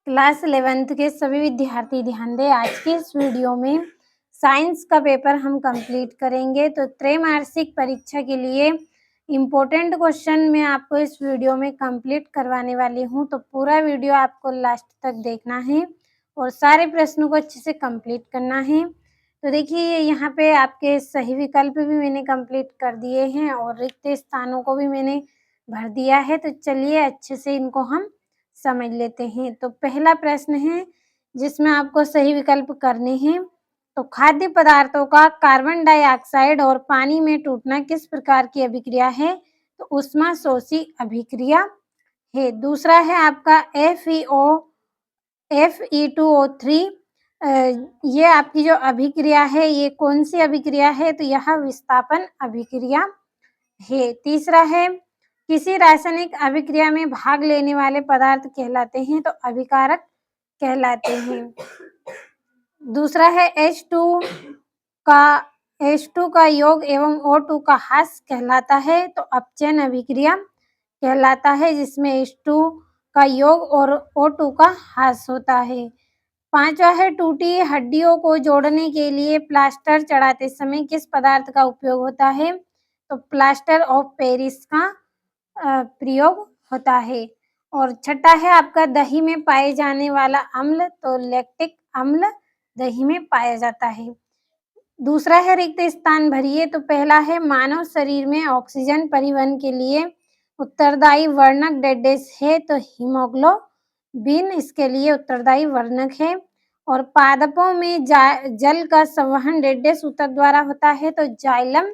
Class 11th के सभी विद्यार्थी ध्यान दें। आज की इस वीडियो में साइंस का पेपर हम कंप्लीट करेंगे। तो त्रैमासिक परीक्षा के लिए इम्पोर्टेंट क्वेश्चन मैं आपको इस वीडियो में कंप्लीट करवाने वाली हूं। तो पूरा वीडियो आपको लास्ट तक देखना है और सारे प्रश्नों को अच्छे से कंप्लीट करना है। तो देखिए यहाँ पे आपके सही विकल्प भी मैंने कंप्लीट कर दिए हैं और रिक्त स्थानों को भी मैंने भर दिया है। तो चलिए अच्छे से इनको हम समझ लेते हैं। तो पहला प्रश्न है जिसमें आपको सही विकल्प करने हैं। तो खाद्य पदार्थों का कार्बन डाइऑक्साइड और पानी में टूटना किस प्रकार की अभिक्रिया है? तो ऊष्माशोषी अभिक्रिया है। दूसरा है आपका Fe2O3। ये आपकी जो अभिक्रिया है ये कौन सी अभिक्रिया है? तो यह विस्थापन अभिक्रिया है। तीसरा है किसी रासायनिक अभिक्रिया में भाग लेने वाले पदार्थ कहलाते हैं? तो अभिकारक कहलाते हैं। दूसरा है H2 का योग एवं O2 का ह्रास कहलाता है? तो अपचयन अभिक्रिया कहलाता है, जिसमें H2 का योग और O2 का ह्रास होता है। पांचवा है टूटी हड्डियों को जोड़ने के लिए प्लास्टर चढ़ाते समय किस पदार्थ का उपयोग होता है? तो प्लास्टर ऑफ पेरिस का प्रयोग होता है। और छठा है आपका दही में पाए जाने वाला अम्ल। तो लैक्टिक अम्ल दही में पाया जाता है। दूसरा है रिक्त स्थान भरिए। तो पहला है मानव शरीर में ऑक्सीजन परिवहन के लिए उत्तरदायी वर्णक डेडेस है? तो हीमोग्लोबिन इसके लिए उत्तरदायी वर्णक है। और पादपों में जल का संवहन डेडेस ऊतक द्वारा होता है? तो जाइलम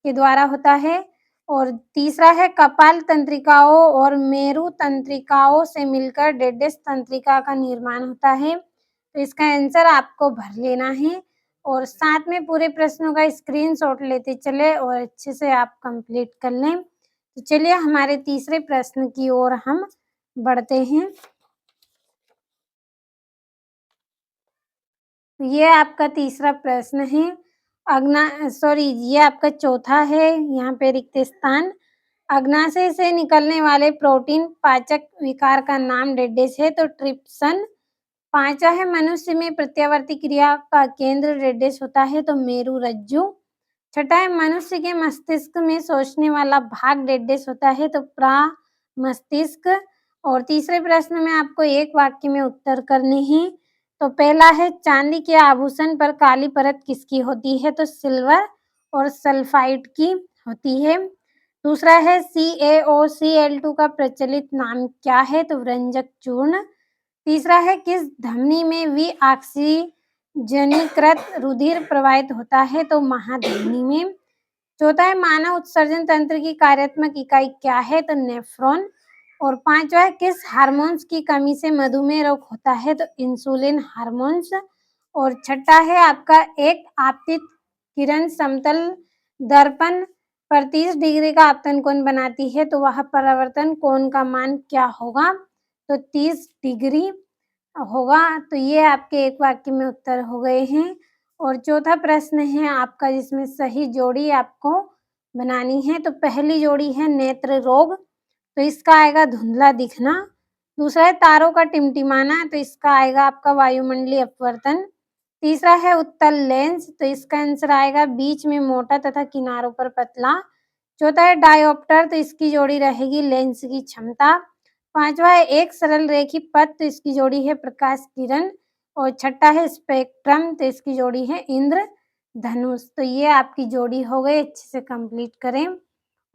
के द्वारा होता है। और तीसरा है कपाल तंत्रिकाओं और मेरु तंत्रिकाओं से मिलकर डेडेस तंत्रिका का निर्माण होता है। तो इसका आंसर आपको भर लेना है और साथ में पूरे प्रश्नों का स्क्रीनशॉट लेते चले और अच्छे से आप कंप्लीट कर लें। तो चलिए हमारे तीसरे प्रश्न की ओर हम बढ़ते हैं। ये आपका तीसरा प्रश्न है। ये आपका चौथा है। यहाँ पे रिक्त स्थान। अग्नाशय से निकलने वाले प्रोटीन पाचक विकार का नाम डेडेस है? तो ट्रिप्सन। पांचवा है मनुष्य में प्रत्यावर्ती क्रिया का केंद्र डेडेस होता है? तो मेरु रज्जु। छठा है मनुष्य के मस्तिष्क में सोचने वाला भाग डेडेस होता है? तो प्रामस्तिष्क। और तीसरे प्रश्न में आपको एक वाक्य में उत्तर करने हैं। तो पहला है चांदी के आभूषण पर काली परत किसकी होती है? तो सिल्वर और सल्फाइड की होती है। दूसरा है CaOCl2 का प्रचलित नाम क्या है? तो रंजक चूर्ण। तीसरा है किस धमनी में विऑक्सीजनीकृत रुधिर प्रवाहित होता है? तो महाधमनी में। चौथा है मानव उत्सर्जन तंत्र की कार्यात्मक इकाई क्या है? तो नेफ्रॉन। और पांचवा है किस हार्मोन्स की कमी से मधुमेह रोग होता है? तो इंसुलिन हार्मोन्स। और छठा है आपका एक आपतित किरण समतल दर्पण पर 30 डिग्री का आपतन कोण बनाती है? तो वह परावर्तन कोण का मान क्या होगा? तो 30 डिग्री होगा। तो ये आपके एक वाक्य में उत्तर हो गए हैं। और चौथा प्रश्न है आपका जिसमें सही जोड़ी आपको बनानी है। तो पहली जोड़ी है नेत्र रोग। तो इसका आएगा धुंधला दिखना। दूसरा है तारों का टिमटिमाना। तो इसका आएगा आपका वायुमंडलीय अपवर्तन। तीसरा है उत्तल लेंस। तो इसका आंसर आएगा बीच में मोटा तथा किनारों पर पतला। चौथा है डायोप्टर। तो इसकी जोड़ी रहेगी लेंस की क्षमता। पांचवा है एक सरल रेखी पथ। तो इसकी जोड़ी है प्रकाश किरण। और छठा है स्पेक्ट्रम। तो इसकी जोड़ी है इंद्रधनुष। तो ये आपकी जोड़ी हो गई। अच्छे से कंप्लीट करें।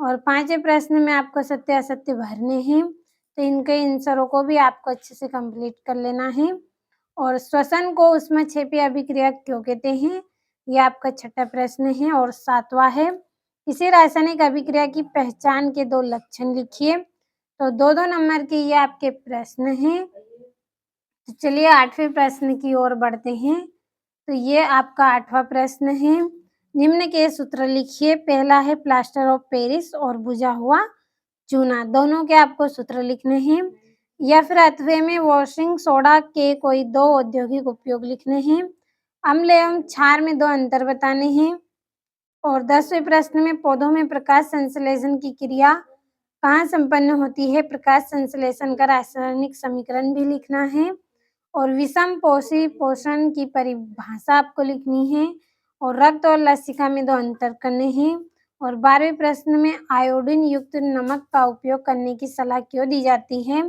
और पांचवें प्रश्न में आपको सत्य असत्य भरने हैं। तो इनके आंसरों को भी आपको अच्छे से कंप्लीट कर लेना है। और श्वसन को ऊष्मक्षेपी अभिक्रिया क्यों कहते हैं? ये आपका छठा प्रश्न है। और सातवां है किसी रासायनिक अभिक्रिया की पहचान के 2 लक्षण लिखिए। तो 2-2 नंबर के ये आपके प्रश्न हैं। तो चलिए 8वें प्रश्न की ओर बढ़ते हैं। तो ये आपका 8वां प्रश्न है। निम्न के सूत्र लिखिए। पहला है प्लास्टर ऑफ पेरिस और बुझा हुआ चूना। दोनों के आपको सूत्र लिखने हैं। या फिर 8वें में वॉशिंग सोडा के कोई 2 औद्योगिक उपयोग लिखने हैं। अम्ल एवं क्षार में 2 अंतर बताने हैं। और 10वें प्रश्न में पौधों में प्रकाश संश्लेषण की क्रिया कहाँ संपन्न होती है? प्रकाश संश्लेषण का रासायनिक समीकरण भी लिखना है। और विषम पोषण की परिभाषा आपको लिखनी है और रक्त और लसिका में 2 अंतर करने हैं और 12वें प्रश्न में आयोडीन युक्त नमक का उपयोग करने की सलाह क्यों दी जाती है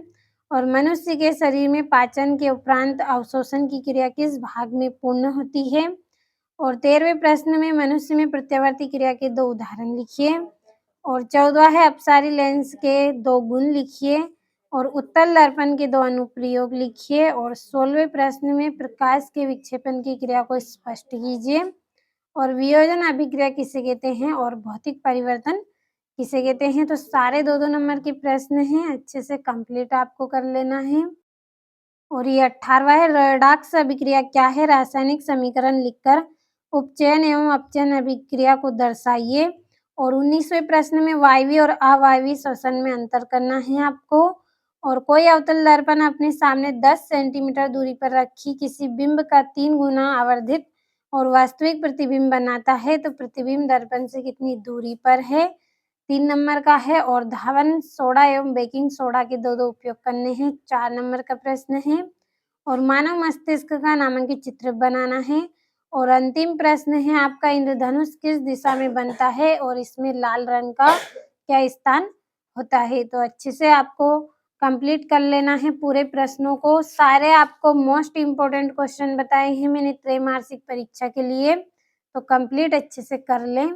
और मनुष्य के शरीर में पाचन के उपरांत अवशोषण की क्रिया किस भाग में पूर्ण होती है और 13वें प्रश्न में मनुष्य में प्रत्यावर्ती क्रिया के 2 उदाहरण लिखिए और 14वां है अपसारी लेंस के 2 गुण लिखिए और उत्तल दर्पण के 2 अनुप्रयोग लिखिए और 16वें प्रश्न में प्रकाश के विक्षेपण की क्रिया को स्पष्ट कीजिए और वियोजन अभिक्रिया किसे कहते हैं और भौतिक परिवर्तन किसे कहते हैं। तो सारे 2-2 नंबर के प्रश्न हैं, अच्छे से कंप्लीट आपको कर लेना है। और ये 18वां है रेडॉक्स अभिक्रिया क्या है? रासायनिक समीकरण लिखकर उपचयन एवं अपचयन अभिक्रिया को दर्शाइए और 19वें प्रश्न में वायवीय और अवायवीय श्वसन में अंतर करना है आपको और कोई अवतल दर्पण अपने सामने 10 सेंटीमीटर दूरी पर रखी किसी बिंब का 3 गुना आवर्धित और वास्तविक प्रतिबिंब बनाता है तो प्रतिबिंब दर्पण से कितनी दूरी पर है? 3 नंबर का है और धावन सोडा एवं बेकिंग सोडा के 2-2 उपयोग करने हैं, 4 नंबर का प्रश्न है और मानव मस्तिष्क का नामांकित चित्र बनाना है और अंतिम प्रश्न है आपका इंद्रधनुष किस दिशा में बनता है और इसमें लाल रंग का क्या स्थान होता है। तो अच्छे से आपको कंप्लीट कर लेना है पूरे प्रश्नों को। सारे आपको मोस्ट इम्पोर्टेंट क्वेश्चन बताए हैं मैंने त्रैमासिक परीक्षा के लिए, तो कंप्लीट अच्छे से कर लें।